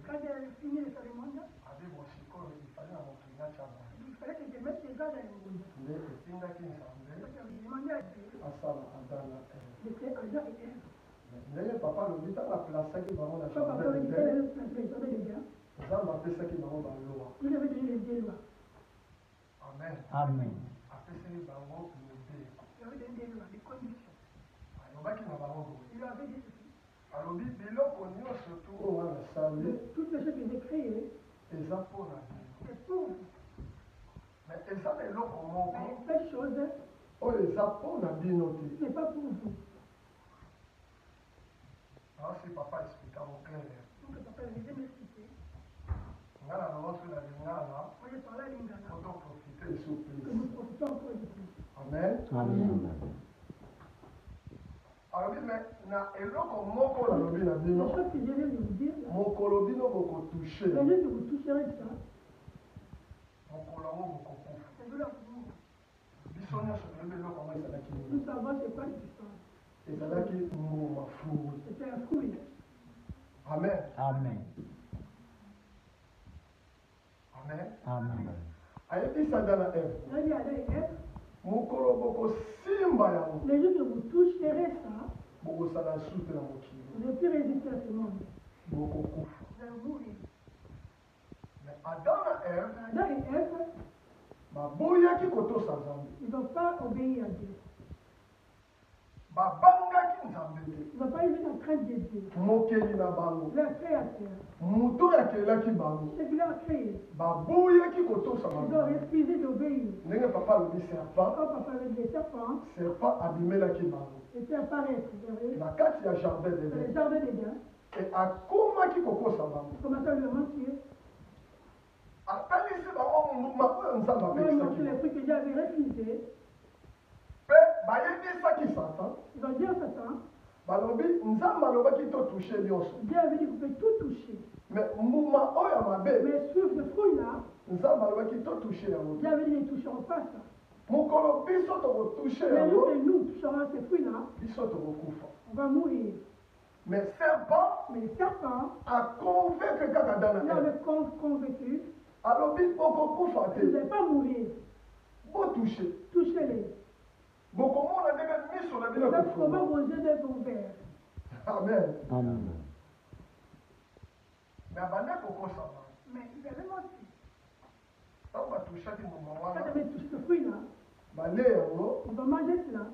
Quand j'ai fini les cérémonies, il fallait que je mette les gars dans le monde. J'ai demandé à Dieu. C'était Adam et Ève. Papa le dit, papa le dit, les gars. Il avait donné les deux lois. Amen. Il Amen. avait donné des lois, des conditions. Il avait dit ceci. Toutes les choses que j'ai créées, c'est pour vous. Mais cette chose, c'est pas pour vous. Si papa explique au clair. Donc papa vient m'expliquer. Moi j'ai parlé à Lingala. Faut profiter et souffler. Que nous profitons encore de plus. Amen. Amen. Alors, mais na eloko moko la lobi na bino. La chose que je viens de vous dire, mokolo bino boko toucher. la jour que vous toucherez ça, mokolo ngo boko kufa. c'est de la vous. Biso nyonso toyebi eloko ngo ezalaki nini. Nous savons c'est quoi l'existence. Ezalaki mbuma fruit. C'était un fruit. Amen. Amen. Amen. Amen. Ayebisa dana Ève. Là, il y a Ève. Mokolo boko simba yango. Les jours que vous toucherez ça, boko sala soute na mokili. vous ne pouvez résister à ce monde. Boko kufa. Vous allez mourir. Mais Adam et Ève. Adam et Ève, baboyaki kotosa Nzambe. ils n'ont pas obéi à Dieu. Babangaki Nzambe te. Ils n'ont pas eu la crainte de Dieu. Mokeli na bango. Le créateur. Moto yakelaki bango. Ce qu'il a créé. Baboyaki kotosa Ils ont bango. refusé d'obéir. Ndenge papa alobi serpent. Quand papa avait des serpents, Serpent abimelaki bango. c'était apparaître, vous savez, Na kati ya jardin dans le d'Éden. jardin d'Éden. Et akomaki kokosa bango. Ils commençaient à lui mentir. Atalisi bango mbuma oyo Nzambe Ils ont apekisaki montré les bango. trucs que Dieu avait refusé. Mpe bayebisaki Satan. Ils ont dit à Satan, Balobi Nzambe alobaki totouche nyonso. Dieu avait dit que vous pouvez tout toucher. Mais mbuma oyo mabe. Mais sur ce fruit-là, Nzambe alobaki totouche yango. Dieu avait dit qu'ils ne toucheront pas ça. Mokolo biso tokotouche Mais yango. que nous toucherons ces fruits-là, Biso tokokufa. on va mourir. Mais serpent Mais le serpent, a convaincu kaka dana il Ève. avait convaincu Alobi bokokufa que vous te. n'allez pas mourir. Botouche. Touchez-les. Bokomona ndenge miso na bino Comment kofunga. vos yeux doivent être ouverts. Amen. Amen. Mais abanda kokosama. Mais ils avaient menti. Ntango batushaki mbuma Quand wana. ils avaient touché ce fruit-là, Bale yango. ils vont manger cela.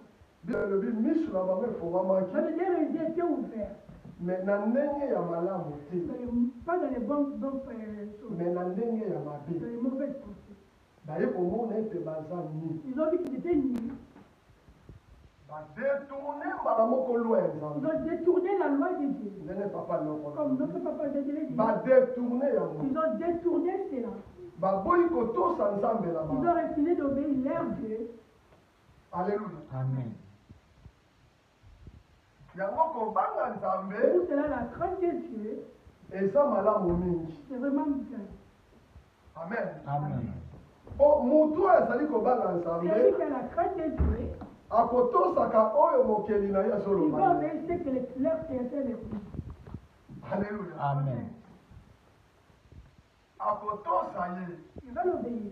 Balobi miso na bango efungwamaki. Mais leurs yeux étaient ouverts. Mais na ndenge ya malamu te. Pas dans les bonnes choses, Mais na ndenge ya dans mabe. les mauvaises pensées. Baye komona ete baza nini. Ils ont dit qu'ils étaient nuls. Badetourne mbala moko lwa ya Ils Nzambe. ont détourné la loi de Dieu. Ndenge papa Comme lokolo. notre papa de Dieu l'a dit. Badetourne yango. Ils ont détourné cela. Baboyi kotosa Nzambe na Ils ont bango. refusé d'obéir leur Dieu. Alléluia. Amen. Yango kobanga Nzambe Pour cela, la crainte de Dieu, eza malamu mingi. c'est vraiment bien. Amen. Amen. Po mutu azali kobanga Celui Nzambe qui a la crainte de Dieu, akotosaka oyo mokeli na ye ils azoloba. vont obéir ce que leur créateur leur dit. Alléluia. Amen. Akotosa ye. Ils vont l'obéir.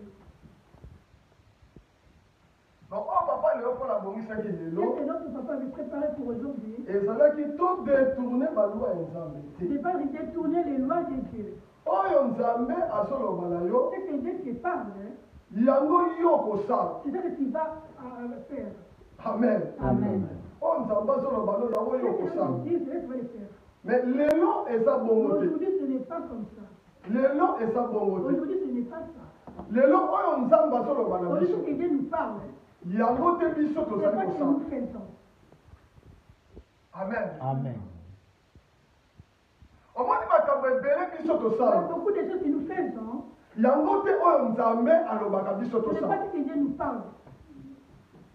Donc oyo papa lelo mpona abongisaki Ce lelo que notre papa avait préparé pour aujourd'hui, ezalaki todetourne balwa ya Nzambe c'est te. pas de détourner les lois de Dieu. Oyo Nzambe azoloba na yo C'est que Dieu qui parle, hein, yango yo kosala. c'est ça que tu vas faire. Amen. Amen. Oyo Nzambe azoloba no yango yo Ce que kosala. Dieu dit, c'est que tu vas le faire. Mais lelo eza bongo te. Aujourd'hui, ce n'est pas comme ça. Lelo eza bongo te. Aujourd'hui, ce n'est pas ça. Lelo oyo Nzambe azoloba na Aujourd'hui, ce biso que Dieu nous parle, yango te biso ce n'est tozali pas que kosala. nous faisons. Amen. Amen. Omoni makambo ebele biso Il y a tosala. beaucoup de choses que nous faisons, Yango te oyo Nzambe alobaka biso ce n'est pas tosala. ce que Dieu nous parle.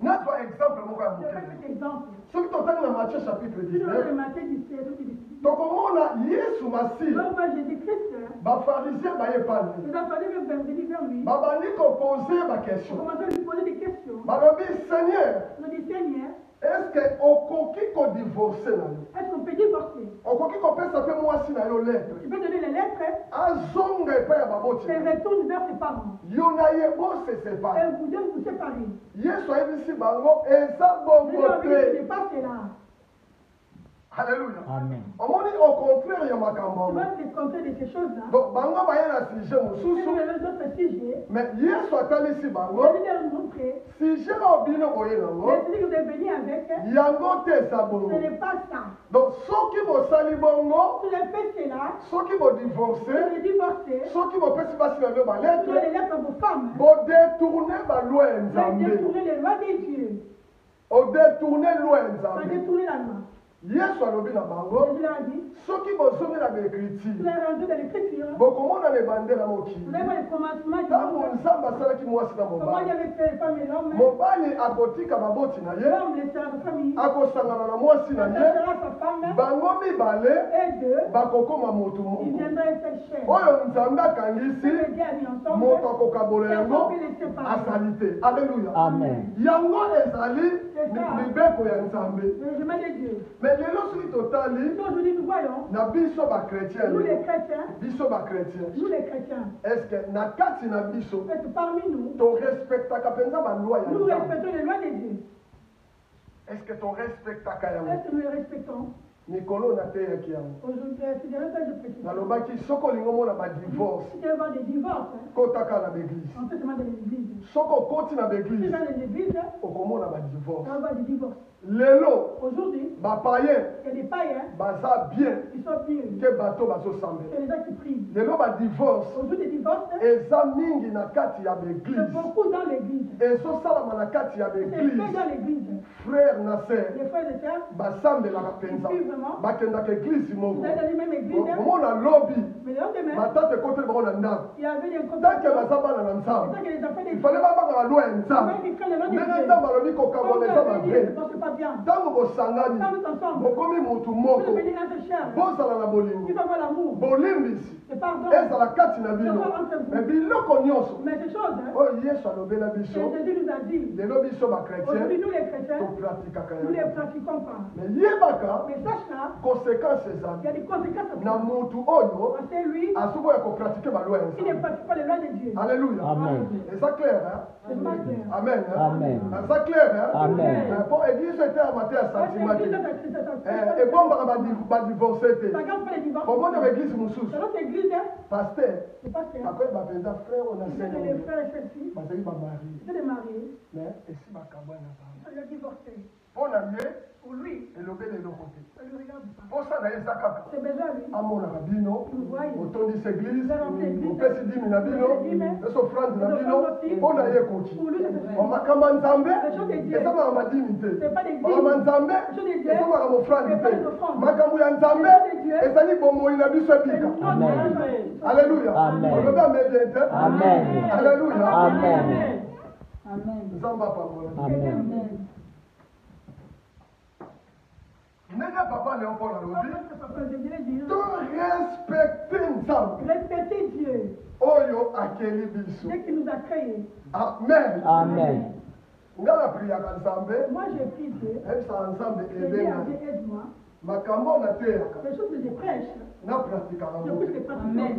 Nazwa exemple moko ya Je vais moke. cet exemple. Soki totangi na Matthieu chapitre Si nous avons 19 le matin du 16 ou du 17, tokomona Yesu Masihi on voit Jésus-Christ, bafarisien baye epai les enfants veulent venir vers lui. babandi kopose On bakestion commence à lui poser des questions. balobi Seigneur, On dit, Seigneur, est-ce que okoki kodivorce na yo est-ce qu'on peut divorcer? okoki kopesa mpe mwasi na yo lettre. Tu peux donner les lettres. Azonga epai ya baboti. Et retourne vers ses parents. Yo na ye bose separe. Et vous devez vous séparer. Yesu ayebisi bango eza Je bongo lui ai dit, ce te. n'est pas cela. Alléluia. Amen. Omoni au contraire ya makambo. Tu vas te compter de ces choses-là. Donc bango baye na sujet Si mosusu. vous avez d'autres sujets, Mais Yesu atalisi je bango. vais leur montrer. Sujet obino boye nango. Mais celui que vous êtes venu avec, Yango te eza bongo. ce n'est pas ça. Donc soki bosali bongo, Tu as fait cela, soki bodivorce, tu es divorcé, soki bopesi basi na tu yo dois balettre, les lettres à vos femmes. bodetourne baloi ya Tu as nzambe. détourné les lois des dieux. Odetourne loi ya Tu as nzambe. détourné la loi. Yesu alobi na bango, Je leur ai dit, soki bozomi na tu baécriture, es rentré dans l'écriture. bokomona na ebandela Vous mokili. allez voir le commencement du Ntango monde. nzambe asalaki mwasi na Comment il mobali, avait fait les femmes et l'homme. mobali akotika baboti na ye, L'homme laissera sa famille. akosangana na mwasi na ye, Attachera sa femme. bango mibale Et deux, bakokoma motu il moko. viendra et faire chair. Oyo nzambe Si akangisi, les deux amis ensemble, moto akokabola yango personne ne peut les séparer. asali te. Alléluia. Amen. Yango ezali C'est ça. mibeko ya nzambe. Le chemin de Dieu. Mais lelo soki totali Aujourd'hui, nous voyons, na biso bakretien, nous les chrétiens, biso bakretien, nous les chrétiens, est-ce que na kati na biso est-ce que parmi nous, torespectaka mpenza baloi ya nous nzambe? respectons les lois de Dieu? Est-ce que torespectaka yango? Est-ce que nous les respectons? mikolo nateyaki yango Aujourd'hui, c'est de ça que je précise. nalobaki soki olingi omona badivorce Si tu veux voir des divorces, kotaka na baeglise, on fait seulement dans les églises. soki okoti na Si tu baeglise vas dans les églises, okomona on badivorce. va voir des divorces. lelo Aujourd'hui, bapayen il y a des païens baza bien qui sont purs. ke bato Il bazosambela. y a des gens qui prient. lelo badivorce Aujourd'hui, des divorces, eza mingi na kati ya c'est baeglise, beaucoup dans l'église. ezosalama na kati ya C'est fait baeglise. dans l'église. frère na sœur Les frères et sœurs, basambelaka mpenza, ils prient vraiment. bakendaka eglise moko, Vous êtes dans la même église, omona lobi mais le lendemain, batata ekoteli bango na ndako il y avait des tanke compagnies. baza bana na nzambe C'est ça que les enfants des ifale babangaka lwa ya Quand nzambe ils prennent le nom de ndenge Dieu, nzambe alobi comme kokabola eza Dieu a dit, mabe. non, c'est pas bien. ntango bosangani Quand nous ensemble, bokomi mutu vous moko, devenez notre chair. bozala na bolingo, Il faut avoir l'amour, bolimbisi le pardon. ezala kati na bino. me biloko nyonso Mais ces choses, hein, oyo yesu alobela que biso Jésus nous a dit, lelo biso bakretien aujourd'hui nous les chrétiens, topratikaka nous ne les yango. pratiquons pas. me yebaka Mais sache là, conséquence il y ezali a des conséquences à na ça. mutu oyo Parce que lui, asoki oyo kopratike balwa ya il ne nzambe. pratique pas les lois de Dieu. Alléluia. Amen. eza clair hein? C'est pas clair. Amen hein? Amen. eza clair hein? Amen. po église ete ya mate ya Parce que santima te l'église, ebombaka badivorce te. ça garde pas les divorces. komona baeglise mosusu Dans notre église, hein, paster c'est pas clair. akoyeba mpenza frère ona Ils étaient les frères et sœurs ici, bazali bamarie ils étaient des mariés, mais esi bakabwa na bango ils ont divorcé. mpo na ye Pour lui, elobeli eloko te ça ne le regarde pas. mposa na ye eza kaka C'est besoin lui. amonaka bino otondisi eglise opesi dimi na bino esi ofrande na bino mpo na ye ekoki Pour lui, c'est besoin. omakamba nzambe Les choses de Dieu, ezamaka madimi te c'est pas des makambo ya dîmes. nzambe Les choses de Dieu, ezamaka mofrande c'est pas te des offrandes. makambo ya nzambe ezali bomoi na biso C'est ebika. notre Amen. argent. Alléluia. Amen. olobi amebie te. Amen. Alléluia. Amen. nzambe apambola. Amen. ndenge papa léopold alobi Je dirais Dieu. to respecte nzambe Respectez Dieu, oyo akeli biso. Dieu qui nous a créés. amen. Amen. nga napriaka nzambe Moi, j'ai pris Dieu. ebisaka nzambe Je dis à ebenga Dieu, aide-moi. makambo nateyaka Les choses que je prêche, napratikaka je ngo puisse les pratiquer.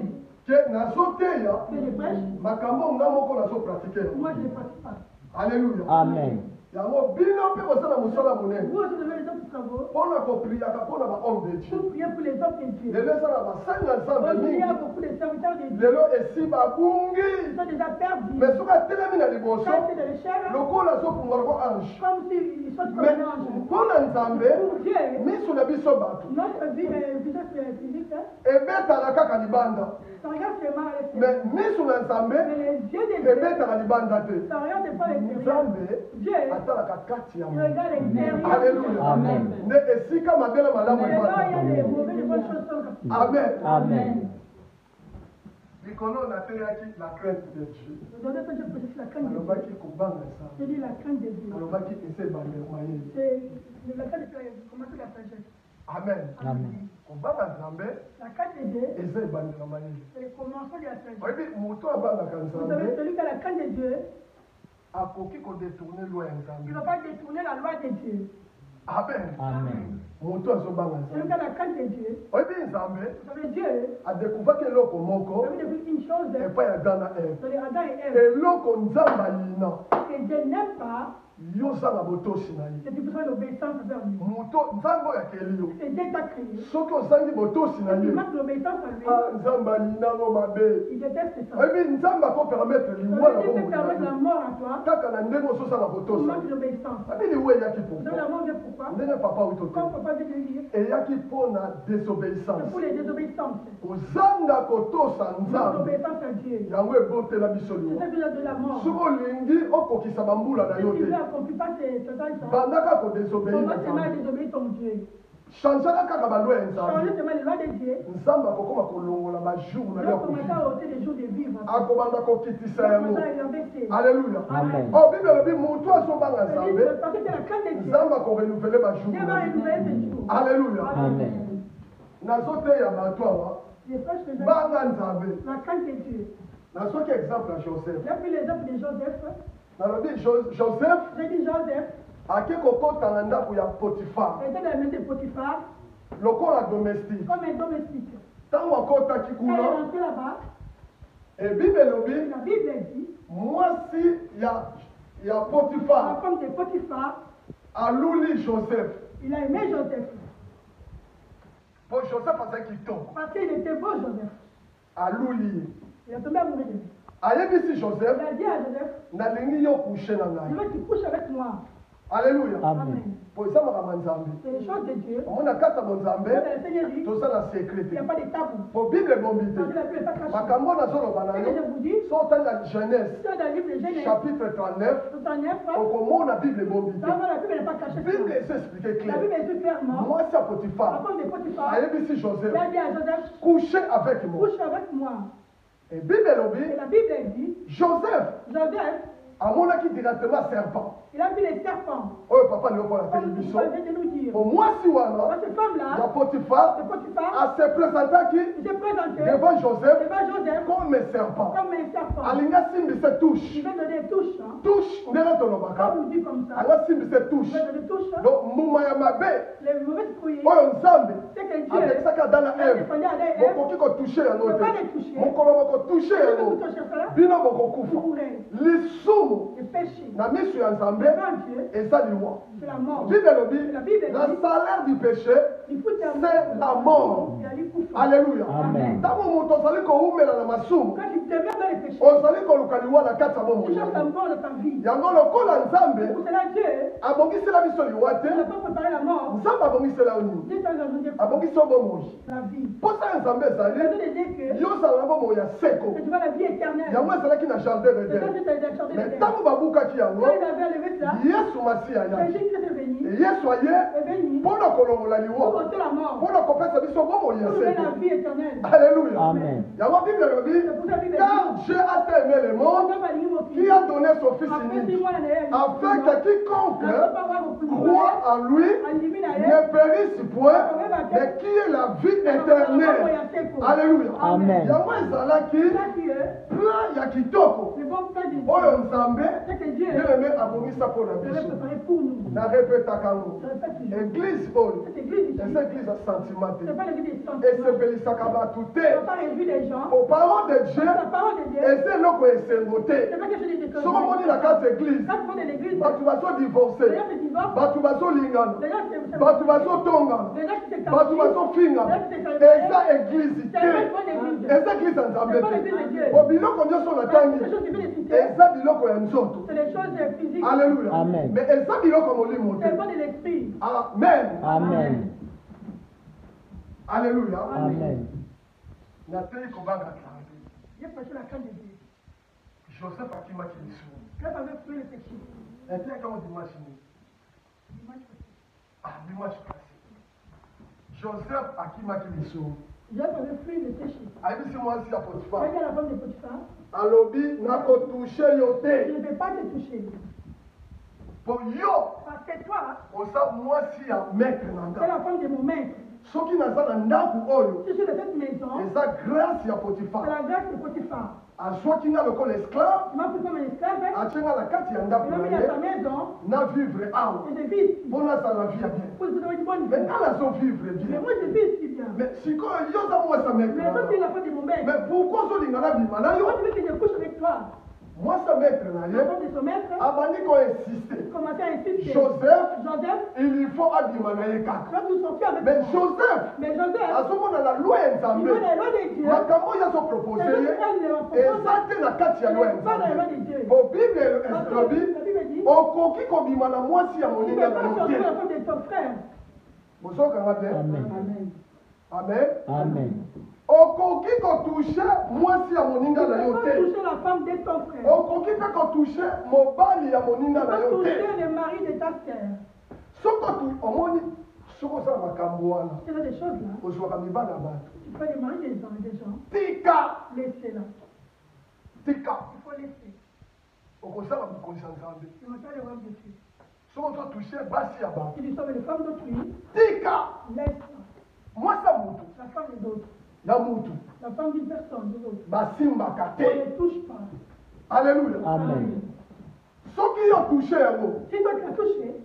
ke nazoteya Que je prêche, makambo nga moko nazopratike moi, je ne les pratique pas. alleluya. Amen. yango bino mpe bosala mosala monene Vous aussi, devez les autres travaux mpona kopriaka mpona bahomme de dieu. pour prier pour les hommes de Dieu. lelo esala basali na nzambe Aujourd'hui, il y a mingi beaucoup de serviteurs de Dieu lelo esi babungi qui sont déjà perdus. me soki atelemi na liboso Quand c'est dans les chairs, lokola azopunga loko ange. comme s'ils sont comme me un ange. mpona nzambe Pour Dieu, miso na biso bato notre vie, visage physique, hein, ebetaka kaka libanda ça regarde seulement à me l'extérieur. miso na nzambe Mais les yeux de Dieu, ebetaka libanda te. ça regarde pas l'extérieur. nzambe Dieu, atalaka kati ya il mo. regarde l'extérieur. Alléluia. Amen. nde esika mabe na malamu Mais là, il y a ebanda. des mauvaises, des bonnes choses sont comme ça. amen. Amen. likolo nateyaki la crainte de dieu Aujourd'hui, quand je prêche sur la crainte de Dieu, alobaki kobanga je nzambe dis la crainte de Dieu. alobaki ese ebandela mayele. C'est la crainte de Dieu, commencer la sagesse. amen. Amen. kobanga nzambe La crainte de Dieu, eza ebandela mayele. c'est le commencement de la sagesse. oyebi moto abangaka Vous savez, nzambe celui qui a la crainte de Dieu, akoki kodetourne loi ya il ne nzambe. va pas détourner la loi de Dieu. Amen. Amen. Moto azobanga C'est le cas de la crainte de Dieu. oyebi nzambe Vous savez, Dieu, adekuvaki eloko vous moko avez vu une chose, epai ya Adam na Eve. c'est Adam et Ève, Eloko nzambe ayina que Dieu n'aime pas, yo ozanga botosi na ye. c'est que vous avez l'obéissance vers lui. moto nzambe oyo akeli yo C'est Dieu t'a créé. soki ozangi botosi na Et tu ye manques l'obéissance à lui, nzambe alinango mabe il déteste ça. oyebi nzambe akopermettre Ça liwa na veut dire que bomoi permettre na la yo mort à toi, kaka na ndenge ozosala tu botosi manques l'obéissance. abi liwa eyaki Vous savez, la pourquoi mort vient pourquoi? ndenge papa oyo Comme tote papa vient de le dire, eyaki mpona désobéissance c'est pour les désobéissances. kozanga kotosa Manque nzambe l'obéissance à Dieu. yango ebotela biso C'est liwa ça que de la mort. soki olingi okokisa bambula na Si yo tu veux te accomplir pas ces tâches, bandaka kodesobéir comment na c'est mal nzambe désobéir ton Dieu? changeaka kaka balwa ya Changer nzambe seulement les lois de Dieu. nzambe akokoma kolongola bajour na Dieu yo commence à ôter les jours de vivre. akobanda kokitisa yango Commence à les abaisser. alleluya Amen. bible elobi motu azobanga nzambe Parce que c'est la crainte de Dieu. nzambe akorenouvele bajour Dieu va renouveler ces jours. alleluya Amen. nazoteya bato awa Les proches de banga nzambe la crainte de Dieu. nazoki exemple ya joseph J'ai pris l'exemple de Joseph. nalobi joseph J'ai dit Joseph ake kokota na ndako ya potifar était dans la maison de Potiphar lokola domestique comme un domestique. ntango akotaki Quand il est kuna rentré là-bas, ebible elobi la Bible dit, mwasi ya la potifar femme de Potiphar, aluli joseph il a aimé Joseph. po joseph azalaki kitoko Parce qu'il était beau, Joseph. aluli ye Il a tombé amoureux de lui. ayebisi Il joseph a dit à Joseph, nalingi yo kushe na je ngai veux que tu couches avec moi. alleluya Amen. po eza makambo ya nzambe C'est les choses de Dieu. omona kata monzambe Dans la Seigneurie, toza na sekre il n'y a te pas de tabou. po bible ebombi Parce que te la Bible n'est pas cachée. makambo nazoloba na Ce que je yo vous dis, so otanga genèse c'est dans le livre de Genèse, chapitre 39 39, okomona bible ebombi te vraiment la Bible n'est pas cachée. bible ezoexplike La clair Bible est dit clairement, mwasi ya la potifar femme de Potiphar, ayebisi joseph il a dit à Joseph, couche avec moi couche avec moi. et bible elobi Et la Bible dit, joseph Joseph, amonaki directement serpent il a vu les serpents. oyo papa leopola ateli Comme biso vous vient de nous dire. po mwasi wana Dans cette ya femme-là, potifar de Potiphar, ase présentaki il s'est présenté devant joseph devant Joseph comme serpent comme un serpent. alingi asimbisa Il touche veut donner une touche. Hein. touche ndenge tolobaka Comme on dit comme ça, anga asimbisa il touche veut donner une touche. Hein. donc mbuma ya mabe Les mauvais fruits, oyo nzambe c'est que Dieu apekisaki ada na il a eve défendu Adam et Ève. bokoki kotushe On yango ne peut pas te les toucher. mokolo bokotushe Si yango vous touchez cela, bino vous bokokufa mourrez. lisumu Le péché. na miso ya nzambe Devant Dieu, eza liwa c'est la mort. bible elobi La Bible la dit, salaire du péché il faut c'est la mort. Il a dit coupe. alleluya Amen. ntango moto ozali kowumela na masumu Quand tu te mets dans les péchés, ozali koluka liwa na kati ya bomoi tu cherches la mort de ta vie. yango lokola nzambe Pour cela, Dieu abongisela biso liwa te n'a pas préparé la mort. nzambe abongisela yo nini Dieu t'a donné abongisi yo bomoi la vie. mposa ya nzambe Il a ezali donné des que yo ozala na bomoi ya seko tu vas la vie éternelle. yango ezalaki na jardin C'est ça eden que tu as chanté de mais terre. ntango babukaki yango Quand il avait levé cela, yesu masiya ayaki Jésus est venu. yesu aye Est venu mpo na kolongola pour liwa ôter la mort. mpo na kopesa biso bomoi ya Pour donner la seko vie éternelle. alleluya Amen. yango bible elobi C'est pour ça que la Bible car dit, dieu a tant aimé le monde on va lire mon qui a donné son fils après 6 unique mois, afin que quiconque croit en lui Alléluia. ne périsse point mais qui ait la vie éternelle alleluya Amen. yango ezalaki plan ya kitoko Le bon plan de oyo Dieu, nzambe c'est que Dieu bien-aimé abongisa mpo na l'avait biso préparé pour nous. narepetaka yango Je répète toujours. église oyo Cette église ici, eza église ya sentiment te ce n'est pas l'église des sentiments. esepelisaka bato On te ne va pas réduire les gens. po parole de dieu La parole de Dieu, eza eloko esengo te c'est pas quelque chose de soki omoni na kati église Quand tu vas dans l'église, bato bazodivorce les gens se divorcent, bato bazolingana les gens se bato bazotongana les gens se bato bazofingana eza église C'est te pas une bonne église. eza église ya nzambe C'est pas l'église de Dieu. te po biloko nyonso C'est natangi des choses qui viennent de citer. eza biloko ya nzoto C'est des choses physiques. alleluya Amen. mais eza biloko ya molimo te C'est pas de l'esprit. amen Amen. alleluya Amen. natei kobanga nzambe J'ai prêché la crainte de Dieu. joseph akimaki lisumu Quand tu avais pris le péché, etiakango dimanche nini dimanche passé joseph akimaki lisumu j'ai avais pris le péché. ayebisi mwasi ya potifar Regarde la femme de Potiphar, alobi nakotushe yo je te ne vais pas te toucher. po yo Parce que toi, oza mwasi ya maître na c'est nga la femme de mon maître. soki naza na ndako oyo Je suis de cette maison, eza grâce ya c'est potifar la grâce de Potiphar. azwaki nga lokola esclave Il m'a pris comme un esclave. atie nga na kati ya Il ndako m'a na mis dans sa ye maison. na vivre awa Et je vis. mpo nazala vie ya bien Pour que une bonne mais vie. nga nazovivre Mais bien moi, je vis si bien. mais sikoyo yoza mwasa Mais maître toi, tu es la femme de mon maître. mais pourquoi ozolinga nabima na yo Moi, tu veux que je couche avec toi. mwasa maître na La ye femme de son maître. abandi koinsiste Commencer à insister. Joseph Joseph. il faut abima na ye kaka Quand nous sortions avec mais moi. Joseph Mais Joseph. azomona na loi ya Il nzambe veut la loi de Dieu. makambo oyo azopropose C'est ye eza te na kati ya loi ya pas dans la loi nzambe de Dieu. po bible Parce que elobi la Bible dit. okoki kobima na mwasi ya Tu ne moninga peux na pas yo sortir la te femme de ton frère. bozokanga te Amen. amen Amen. okoki kotushe mwasi ya moninga Tu na ne yo peux pas te toucher la femme de ton frère. okoki mpe kotushe mobali ya moninga Tu na peux yo toucher te le mari de ta sœur. soki omoni soki osala makambo wana C'est là des choses là. ozwaka mibali ya bato Tu peux les marier des gens. tika Laissez-la. tika Il faut laisser. okozala mokonzi ya nzambe Tu vas pas les voir dessus. soki ozotushe basi ya bato Si tu sauves les femmes d'autrui, tika laisse mwasi ya mutu la femme des autres. ya mutu La femme d'une personne, des autres. basimbaka On te ne les touche pas. alleluya Amen. soki yo tushe yango Si toi tu as touché,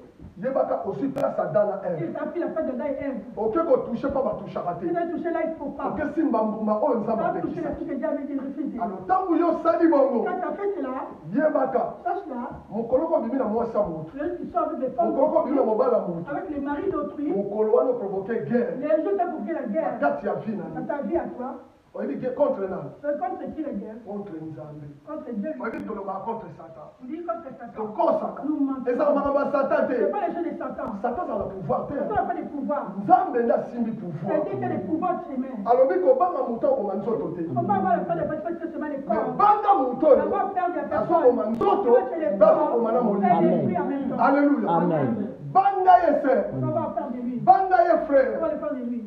yebaka aussi place ada na eve il t'a pris la fête de Daï Ève. oke kotushe mpo batushaka te Si tu as touché là, il ne faut pas. oke simba mbuma oyo Tu nzambe as touché apekisa la fille que Dieu avait dit de refuser. alors ntango yo osali bongo Quand tu as fait cela, yebaka sache-là, mokolo kobimi na mwasi ya motu le qui sort avec les femmes mokolo kobimi na d'autrui, mobali ya motu avec les maris d'autrui, mokolo wana oprovoke guerre les jours t'as provoqué la na guerre kati ya vie na dans yo ta vie à toi. oyebi ke contre nani C'est contre qui la guerre? contre nzambe Contre Dieu. oyebi tolobaka contre satan Vous dites contre Satan. tokosaka Nous mentons. ezala makambo ya satan Ce n'est te pas les jeux de Satan. satan azala pouvoir te Satan n'a pas de pouvoir. nzambe nde asimbi pouvoir C'est Dieu qui a le pouvoir de ses mains. alobi kobanga moto akoma nzoto te Il ne faut pas avoir le temps de faire seulement les mais corps. banga moto oyo D'abord perdre la personne. azokoma nzoto bazokoma na Et molimo l'esprit en même temps. alleluya Amen. banga ye frère On va avoir peur de lui. banga ye On va frère le faire de lui.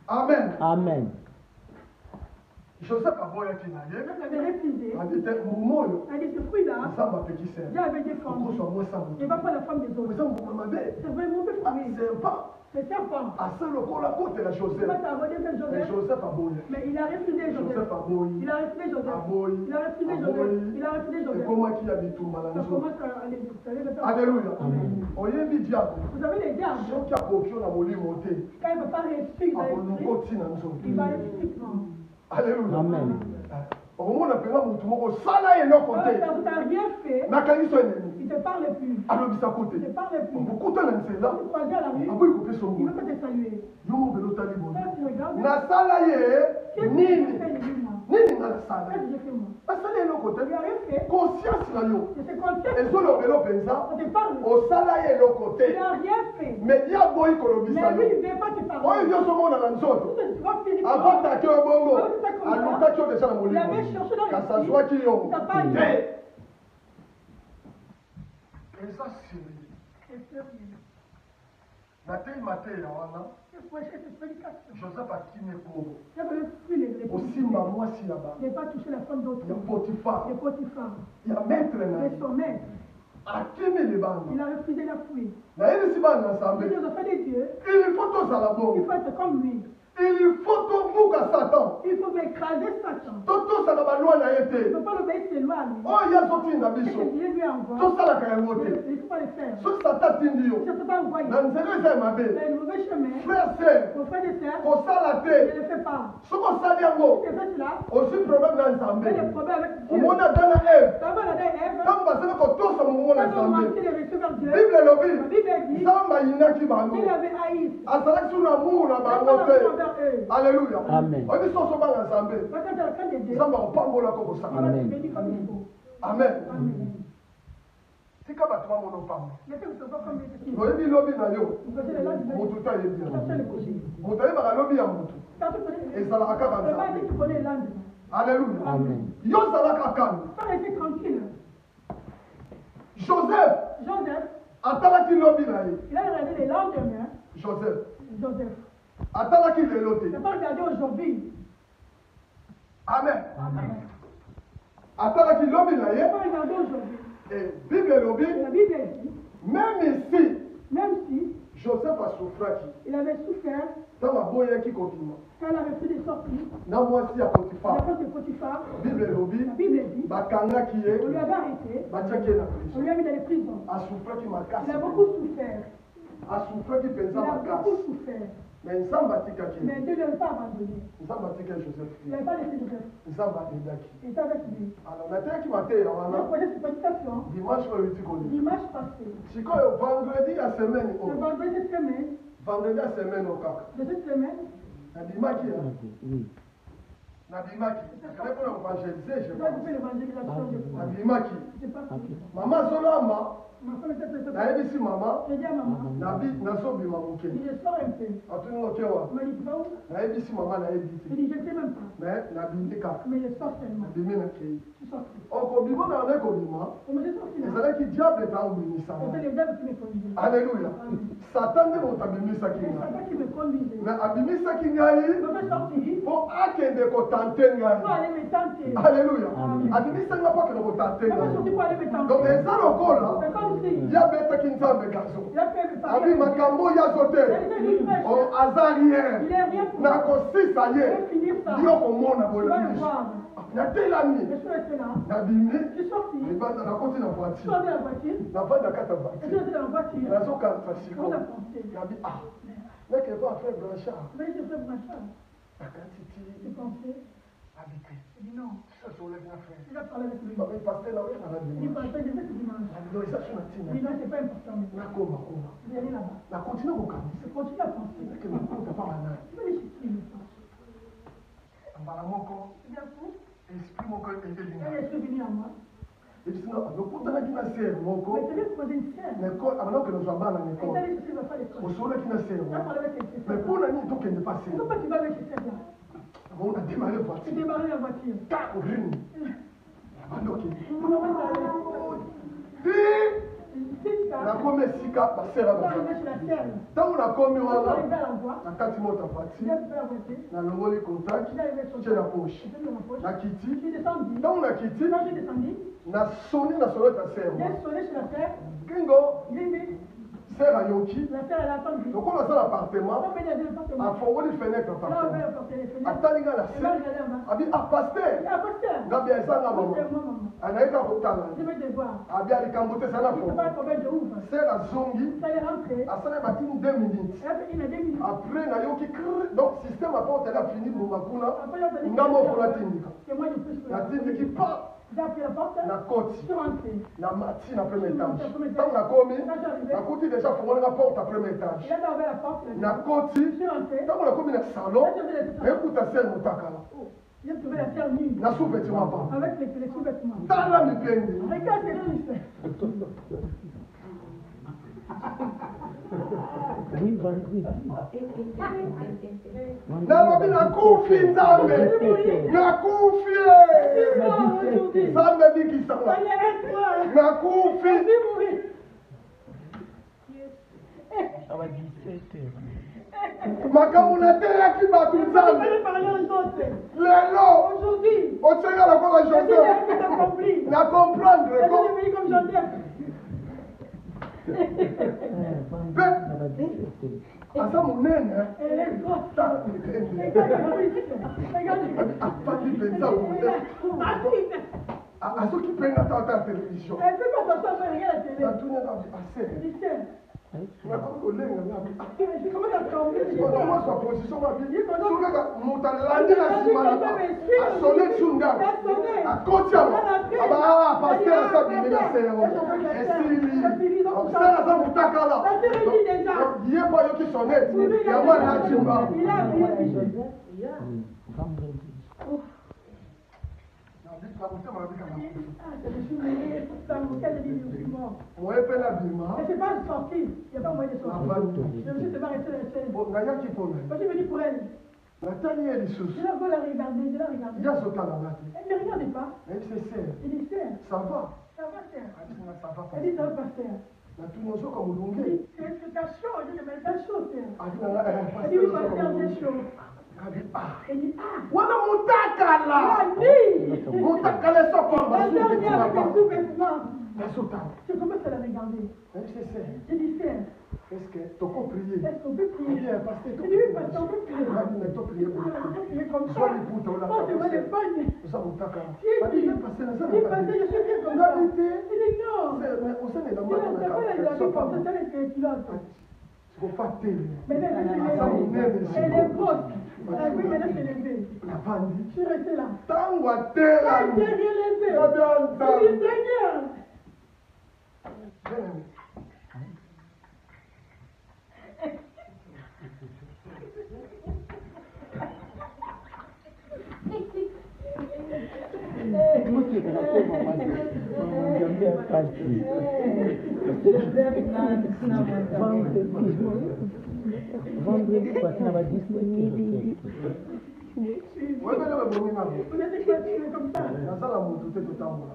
amen Amen. joseph aboyaki na ye Joseph avait refusé. andi te mbuma oyo Il a dit ce fruit-là, nzambe apekisi Dieu avait défendu. okoswa mwesa Il moto ne va pas la femme des autres. eza mbuma mabe C'est vraiment mauvais fruit. sempa C'est serpent. asa lokola kotela joseph Moi, ça a redé que mais Joseph. joseph aboya Mais il a refusé Joseph. joseph aboyi Il a refusé Joseph. aboyi Il a refusé Joseph. Il a refusé Joseph. ekomaki ya bitumba na Ça nzoto commence à aller. Vous savez, le temps. alleluya Amen. oyebi diable Vous avez les diables. soki akoki yo na molimo te Quand il ne peut pas réussir dans akoluka l'esprit, otina nzoto il va aller physiquement. alleluya Amen. okomona mpenza motu moko osala eloko Quand te tu n'as rien fait, nakangi so enemi il ne te parle plus. alobisako Il ne te te parle plus. okuta na nzela Tu croises à la rue, aboyi kopesa il ne ngo peut pas te saluer. yo mobele otali boye Quand tu regardes, nasala ye qu'est-ce que j'ai nini fait de lui, moi? nini nga nasala Qu'est-ce que j'ai fait, moi? asali eloko Tu te n'as rien fait. conscience na yo Je te conseille. ezolobela mpenza On te parle. osala ye eloko Tu te n'as rien fait. me ye aboyi kolobisa Mais lui, yo il ne veut pas te oyo parler. nyonso omona na nzoto Tu vas physiquement. avotaki oyo bongo Avant que ça commence, alukaki oyo deja na il avait molimo cherché dans kasi l'esprit. azwaki yo Il t'a pas dit. te eza siri C'est sérieux. nateyima te ya wana C'est pour chercher cette prédication. joseph akimi ekolo J'avais fui les osimba mwasi ya ba ne pas toucher la femme d'autre. ya potifar Les Potiphar. ya maître na Et son maître. akimi Il libanda a refusé la fouille. nayebisi bana na Il nzambe dit aux enfants de Dieu, il faut tozala il bongo faut être comme lui. il faut tobuka satan Il faut écraser Satan. totosaka balwa na ye Il ne te faut pas l'obéir ses lois à lui. oyo azotinda Ce que biso Dieu lui envoie, tosalaka yango te il ne faut pas le faire. soki satan atindi yo Il ne peut pas envoyer. na nzela eza ya mabe Mais le mauvais chemin, frère ser mon frère et sœur, kosala ne te le fait pas. soki osali yango Si tu fais cela, osi problème na il y a nzambe des problèmes avec Dieu. omoni ata na eve D'abord, la dame Ève, ntango basali kotosa mongongo na quand on nzambe menti les reçus vers Dieu, bible elobi la Bible dit nzambe ayinaki bango qu'il avait haï. azalaki su na muu na Pas bango la te envers eux. alleluya Amen. oyebi soso obanga nzambe Quand tu as la crainte de Dieu, nzambe akopambolaka il kosaka va te Amen. bénir comme il faut. amen Amen. tika bato bamona opamba Laissez vous savoir comme il est. oyebi lobi na yo Vous connaissez les langues de motu te ayebi yango Cherchez le projet. moto ayebaka lobi ya motu Quand tu connais, ezalaka kaka c'est pas nzambe dit que tu connais les langues. alleluya Amen. yo ozalaka kani Pas rester tranquille. joseph Joseph, atalaki lobi na ye il a regardé les lendemains. joseph Joseph. atalaki lelo Il te n'a pas regardé aujourd'hui. amen Amen. atalaki lobi na Il ye n'a pas regardé aujourd'hui. et bible elobi Et la Bible dit, même ici même si joseph asufraki il avait souffert ntango aboyaki kobima quand il a refusé de sortir, Na mwasi ya Potiphar. La femme de Potiphar. Bible lobi. La Bible dit. Bakanga qui est. On lui avait arrêté. Batiaki na prison. On lui a mis dans les prisons. A souffert qui m'a cassé. Il a beaucoup souffert. A souffert qui Il pensa a ma casse. beaucoup souffert. Mais Nzamba atikaki. Mais Dieu ne l'a pas abandonné. Nzamba atikaki Joseph. Il n'a pas laissé Joseph. Nzamba atendaki. Il était avec lui. Alors nateyaki mateya Il a wana. posé cette prédication Dimanche oyo euti koleka. dimanche passé. Sikoyo vendredi ya semaine Le oyo. vendredi cette semaine, Vendredi ya semaine oyo kaka. de cette semaine, Nabimaki ya. Nabimaki. Nakala mpona évangéliser je je dois pense. faire l'évangélisation de foi. Nabimaki. Je sais pas si. Mama azolamba. Ma femme était très Nayebisi mama. J'ai dit à maman, nazobima moke. il est sort un peu. Atuni nokewa. Il m'a dit, tu vas où? Nayebisi mama nayebi Il te. dit, je ne sais même pas. Mais nabimi kaka. Mais il est sort seulement. Nabimi nakei. Je suis sorti. Okobima na nde kobima. On me dit sorti là. ezalaki diable etangbimisa C'était les diables qui me conduisaient. alleluya satan nde moto abimisaki C'est ngai Satan qui me conduisait. me abimisaki ngai Je me fais sortir mpo akende kotante pour ngai aller me tenter. alleluya abimisanga mpo akende kotante Je me suis ngai sorti pour aller me donc tenter. eza lokola C'est comme si yabetaki nzambe gazo il a fait me parler. abi makambo yazo te aza rien Il est rien pour moi. nakosisa Je ye vais finir ça. yo komona Tu vas le boye voir. natelami Je suis resté là. nabimi Je suis sorti. libanda nakoti na Je suis voiture sorti de la voiture. navandi na kati ya Je suis voiture resté dans la voiture. nazokanisa Je siko commence à penser. nabi meke eva affaire blanchard Mais je fais ma charge. akatiti J'ai pensé. abite J'ai dit non. sosoleki na frère Je vais parler avec lui. pasteur na oyaka na Il dit, dimanche pasteur, je sais que dimanche. nabido eza so na Il ntina dit non, c'est pas important. nakoma Je vais aller là-bas. nakontinue kokanisa Je continue à penser. eke nakota pa banani Je vais aller chez qui le pense. mbala moko C'est bien fou. esprit moko Elle elinga est venu à moi. ebisina nokutanaki na sere moko Mais c'est lui qui posait une sœur. abandaki kozwa bana na Elle est ekole allée chercher ma femme à l'école. osolaki na sere Je vais moko parler avec elle. mais mpona nini tokende pa sere Pourquoi tu vas avec cette sœur-là? bon ademare Tu voiture démarrais la voiture. ta rini abandoki Mon maman t'a allé. ti C'est ça. nakomi esika basere On va arriver chez la sœur. ntango nakomi On va wana arriver à la voie. na kati mota Je voiture vais faire la voiture. nalongoli contact Je vais arriver sur tie na poche Je vais dans ma poche. nakiti Je suis descendu. ntango nakiti Quand j'ai descendu, nasoni na solo ta sere j'ai sonné chez la sœur. kingo Grimbi. sere ayoki La sœur, elle a attendu. lokola asala appartement On va venir dans l'appartement. afongoli fenêtre Là, on va appartement porter les fenêtres. atali nga na Elle va se regarder en bas. abi pasteur Ah, pasteur. ngabi ezanga Oui, mama c'est moi, maman. anayeka kotala Je vais te voir. abi alikambo te eza na Je ne sais fongo pas combien je ouvre. sere azongi Ça est rentré. asala batini 2 minutes Elle a fait une à 2 minutes. après nayoki krr donc système aporte ela fini mbuma kuna Après, il a donné nga moko natindika que moi, je peux faire. natindiki pa J'ai appris la porte. na Je koti suis rentré. na mati na premier étage ntango nakomi nakuti déjà fongoli nga porte à premier étage Il a ouvert la porte. na koti Je suis rentré. ntango nakomi na salon ekuta sere motakala J'ai trouvé la terre nue. na sous-vêtement pa Avec les sous-vêtements. tala mipendi Regarde ces fils. nalobi nakufi nzambe nakufi nzambe bikisanga nakufi makambo nateyaki bato nzambe lelo otyeka lokola joseph na comprendre mpe aza monene tala mipende afandi mpenza boye azoki mpenga tata ya televizio natuni ase nakomi kolenga mwaswa position mabi sokaka moto alandi na nsima na asone tsunga akoti yango aba paster asa bimi na sero esili sara aza motakala ye mpo ayoki sonete yango anatimba moye mpe na bima Je ne suis pas sorti. Il n'y a pas moyen de sortir. Je me suis seulement resté dans la chaise. nayaki mpona Moi, je suis venu pour elle. natali ye lisusu Je la vois la regarder. Je la regarde. ye azotalanga te Elle ne regarde pas. nayebisi sere Elle dit, sœur, ça va ça va, sœur. abisina ça va Elle dit, ça va pas, sœur. natuni ozoka molunge C'est ta chaud. Je dis, mais t'as chaud, sœur. abinanga Elle dit, oui, pasteur, j'ai chaud. abi Elle dit, ah, wana motakala oui. motakala esopamba La dernière avec les sous-vêtements. nasotala Je commence à la regarder. nayebisi sere Je dis, sœur, Est-ce que tu peux prier? Est-ce qu'on peut prier? Bien, parce que tu Oui, parce qu'on peut prier. mais tu peux prier pour On peut prier comme ça. Soit les poutres, on l'a Moi, c'est moi les pagnes. Nous avons ta carte. Qui est qui? Passer dans ça. Il est passé, je suis bien comme ça. Il dit non. On s'en est dans Il a pas les habits comme ça, c'est avec les pilotes. Il faut pas télé. Mais là, je suis levée. Elle est grosse. Ah oui, mais là, je suis levée. La bandit. Je suis restée là. Tango à terre. Ah, j'ai relevé. La bien, Je dis Seigneur. Vendredi passé, on va disponible. Ouais, mais là, bon, Vous êtes fatigué comme ça. dans ça, la moto, tu es tout en haut.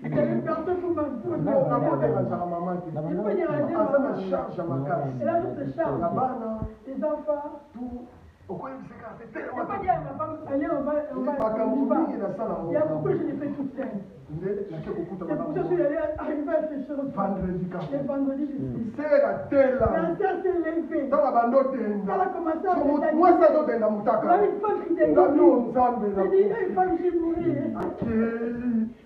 J'avais personne pour m'appuyer. Non, on a monté dans la maman. Il faut dire à Dieu, Ah, ça me charge à ma case. et là, je te charge. Là-bas, Les enfants. tout. Pourquoi il me s'est cassé Je tellement ne pas dire à ma femme, allez, on va. Il y a beaucoup, je l'ai fait toute seule. C'est pour ça que je suis allée arriver à ces choses. Vendredi, Les vendredis, je suis. c'est la telle là. La sœur s'est levée. Dans la bande Elle a commencé à moi, faire ça doit être dans mon Là, taca. une femme qui était Là, nous, on s'en j'ai dit, une femme qui est mourue. Ok.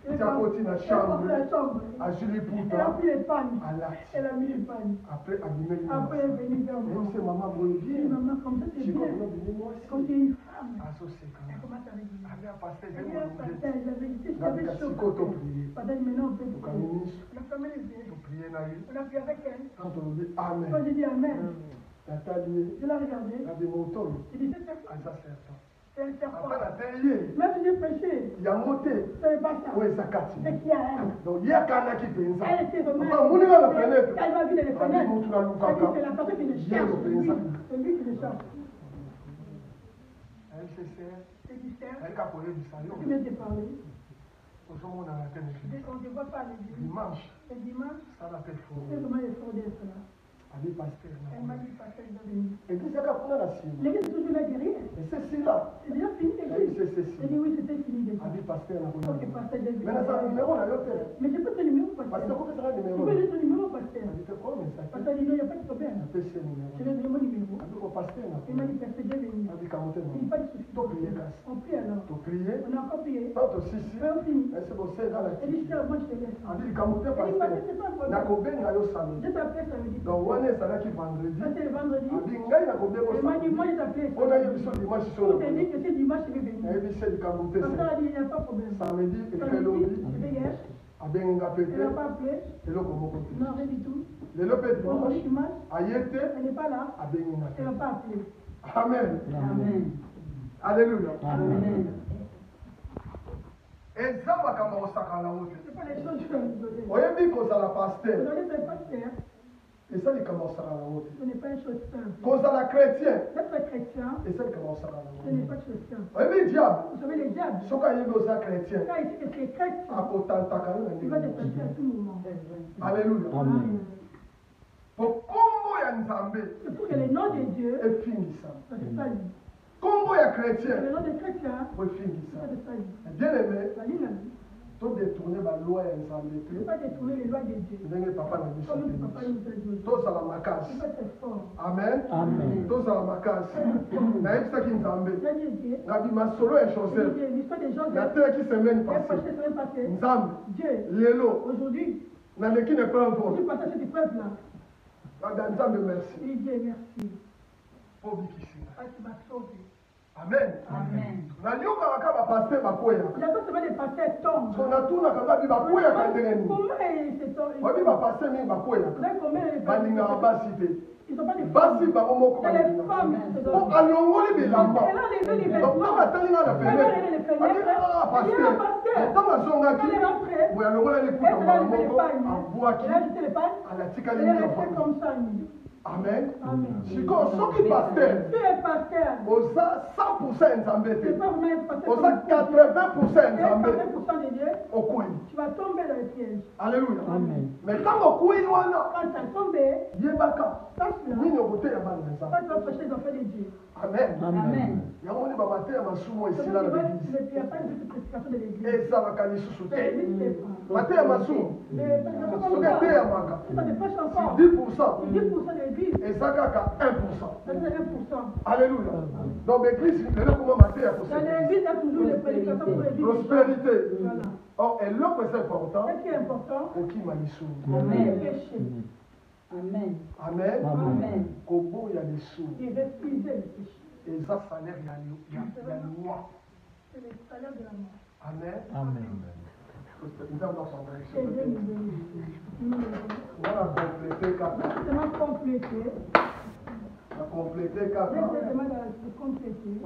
Tu as continué la chambre. La chambre. À Julie Elle a Pouta. pris les pannes. À la. Elle a mis les pannes. Après, abîmer les Après, elle est venue vers moi. Même si maman brûle Je dis, bien. maman, comme ça, c'est Je bien. comprends moi Quand aussi. tu es une femme, Associé quand elle même. commence à réguler. Avec un pasteur, Elle j'ai dit, ah, mon pasteur, j'avais dit, j'avais chaud. Pasteur, maintenant, on peut Quand prier. ministre, On a fermé les yeux. tu prier na lui. On a prié avec elle. Quand on dit Quand Amen. j'ai dit Amen, Nathalie, je l'ai regardé. la démonton. J'ai dit, c'est À ça serpent. un serpent. Après la télé, Même si j'ai prêché, il y a monté. je ne savais pas ça. Oui, ça casse. C'est qui a elle. Donc, il y a Kana qui fait ça. Elle était vraiment. Enfin, vous la fenêtre. Elle va vite les Ah, fenêtres. dis-moi, tu l'as lu, Elle dit, caca. c'est la personne qui le Viens, cherche. on fait ça. C'est lui qui le cherche. Elle se sert. C'est du cerf. Elle a collé du salut. Tu viens de parler. Au sommet, on a la télé. Dès qu'on ne voit pas les dimanches. Dimanche, Le dimanche, ça l'a fait fort. c'est comment il faut d'être là. Allez, pasteur. Elle m'a dit, pasteur, il doit venir. Et puis, c'est qu'on a la cible. L'église est toujours là derrière. Et c'est cela. C'est déjà fini Elle l'église. dit, c'est J'ai dit oui, c'était fini déjà. Allez, pasteur, on a Ok, pasteur, j'ai vu. mais là, ça a un numéro, là, l'autre. Mais j'ai pas ton numéro, Pasteur, pasteur. comment ça sera un Tu numéro? peux juste ton numéro, pasteur. Elle dit, c'est quoi, mais ça fait? Pasteur dit non, il n'y a pas de problème. Elle fait ce numéro. Je vais donner mon numéro. Elle dit, au pasteur, on a Il m'a dit, pasteur, j'ai venu. Elle dit, 41 Il n'y a pas de souci. Tu prier, casse. On prie alors. Tu prier. On a encore prié. Tant aussi, si. Et on finit. Mais c'est bon, c'est dans la Elle dit, moi je te laisse. Elle dit, quand vous êtes Elle dit, pasteur, pasteur, c'est pas un problème. nakobenga yo samedi. Je t'appelle samedi. Donc, on est là qui vendredi. Ça c'est le vendredi. Elle dit, ngai nakobenga yo Elle m'a dit, samedi. moi je t'appelle. On a eu besoin de dimanche sur On le t'a dit que c'est dimanche, je vais venir. Et puis, c'est du Kamouté. Comme ça, elle dit, il n'y a pas de problème. Samedi, et Samedi, Kelobi, je vais hier. abenga Elle pété. n'a pas appelé. Et là, comment on Non, rien du tout. Le lopé Vendredi, dimanche, dimanche, ayete, elle n'est pas là. abenga Elle n'a pas appelé. Amen. Amen. Alléluia. Amen. Et ça, ma camarade, ça, quand la route. C'est pas les choses que je vais vous donner. Voyez-vous qu'on a la Vous pasteur. donnez pas pasteur. Et ça, il commence à la route. Ce n'est pas une chose simple. Qu'on a la chrétien. D'être chrétien, Et ça, il commence à la ce n'est route. pas une chose simple. Voyez-vous, diable. Vous savez, les diables, Ce qu'il y a eu aux chrétiens. quand il dit que c'est chrétien, À Potantaka, il va te passer à tout moment. Alléluia. Amen. Pour Congo ya Nzambe, C'est pour que le nom de Dieu, et finit ça. ça se salue. Congo ya Que chrétien, le nom de chrétien, et finit ça. ça se salue. Bien aimé, La ligne a dit, tout détourner la loi ya Nzambe. ne pas détourner les lois de Dieu. Ndenge papa na biso Comme notre papa te. nous a dit. Tozala Il makasi. faut être fort. Amen. Amen. Tozala makasi. nayebisaki Nzambe Il a dit Dieu. nabima solo ya Il Joseph dit l'histoire des gens qui natelaki semaine est passée passée semaine passée. Nzambe Dieu, lelo aujourd'hui, naleki na epreuve aujourd'hui, passé cette épreuve-là. nada Nzambe merci Il dit Dieu, merci. po bikisi Ah, tu m'as sauvé. amen Amen. naliokaka ka bapaster bakweyaka Il y a pas seulement des pasteurs tombent. so natunaka babi bakweyaka ndenge nini Comment ils se tombent? babi bapaster mingi bakweyaka Là, combien les balingaka basi te Ils sont pas des basi femmes. bango moko C'est les femmes qui se po donnent. alongoli bilamba Elle a levé les donc vêtements. ntango atali nga na Elle a levé les fenêtre abi fenêtres. paster Il y a un pasteur. ntango azongaki Elle est rentrée. boye alongolaki Elle puta a mbala levé les moko pagnes. abwaki Elle a jeté les pagnes. alatikali Elle est mingi restée afandi comme ça. Amen. amen Amen. sikoyo soki paster Tu es pasteur. oza 100% ya nzambe te C'est pas vraiment un pasteur. oza 80% ya Tu es nzambe 80% de Dieu. okwei Tu vas tomber dans le piège. alleluya Amen. mais ntango okwei wana Quand tu as tombé, yebaka sache-le. nini okoteya bana na Quand nzambe tu vas prêcher les enfants de Dieu. amen Amen. yango nde bamateya masumu C'est esila na vrai qu'il l'église n'y a pas de prédication de l'église. ezalaka lisusu C'est te l'église qui est mateya masumu Mais parce que soki eteyamaka ça te prêche encore. 10% 10% de Et ça, 1%. Ça, c'est 1%. Alléluia. Donc, l'église, elle est comment mater à Dans l'église, il y a toujours les prédicateurs pour les vies. prospérité. Voilà. Or, et l'autre, c'est important. Ce qui est important, Au qui Malissou. c'est le péché. Amen. Amen. Amen. Kobo, il y a des sous. Il refusait le péché. Et ça, salaire, il y a une loi. C'est le salaire de la mort. Amen. Amen. Nous avons compris. Et Dieu nous bénit. On va compléter 4. Seulement compléter. On va compléter 4. Laissez-moi de compléter.